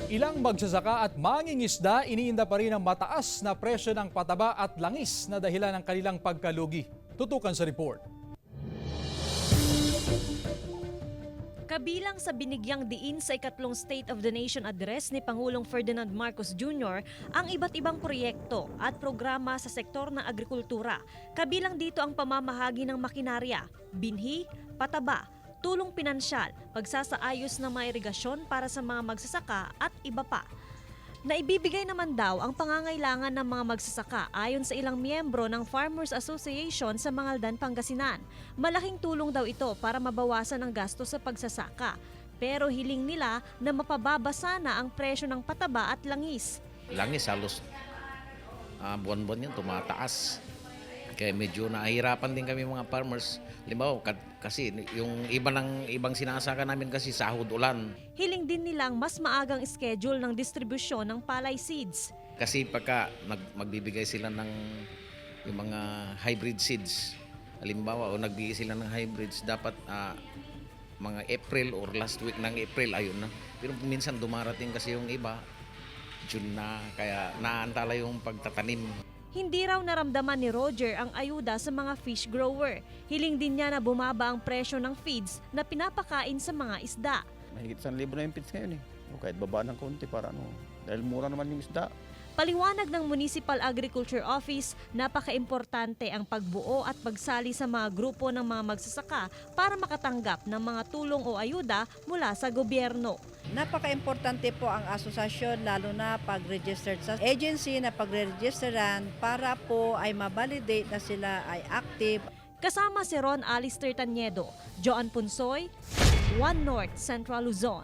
Ilang magsasaka at mangingisda iniinda pa rin ang mataas na presyo ng pataba at langis na dahilan ng kanilang pagkalugi. Tutukan sa report. Kabilang sa binigyang diin sa ikatlong State of the Nation Address ni Pangulong Ferdinand Marcos Jr. ang iba't ibang proyekto at programa sa sektor ng agrikultura. Kabilang dito ang pamamahagi ng makinarya, binhi, pataba, tulong pinansyal, pagsasaayos ng mga irigasyon para sa mga magsasaka at iba pa. Naibibigay naman daw ang pangangailangan ng mga magsasaka ayon sa ilang miyembro ng Farmers Association sa Mangaldan, Pangasinan. Malaking tulong daw ito para mabawasan ang gasto sa pagsasaka. Pero hiling nila na mapababa sana ang presyo ng pataba at langis. Langis halos buwan-buwan yan tumataas. Kaya medyo nahihirapan din kami mga farmers. Halimbawa, kasi yung ibang sinasaka namin kasi sahod ulan. Hiling din nilang mas maagang schedule ng distribusyon ng palay seeds. Kasi pagka magbibigay sila ng yung mga hybrid seeds, halimbawa o nagbigay sila ng hybrids, dapat mga April or last week ng April, ayun na. Pero minsan dumarating kasi yung iba, June na, kaya naantala yung pagtatanim. Hindi raw naramdaman ni Roger ang ayuda sa mga fish grower. Hiling din niya na bumaba ang presyo ng feeds na pinapakain sa mga isda. Mahigit 1,000 na yung feeds ngayon eh. O kahit baba ng konti para dahil mura naman yung isda. Paliwanag ng Municipal Agriculture Office, napaka-importante ang pagbuo at pagsali sa mga grupo ng mga magsasaka para makatanggap ng mga tulong o ayuda mula sa gobyerno. Napaka-importante po ang asosasyon lalo na pag-registered sa agency na pag-registeran para po ay ma-validate na sila ay active. Kasama si Ron Alister Taniedo, Joan Punsoy, One North Central Luzon.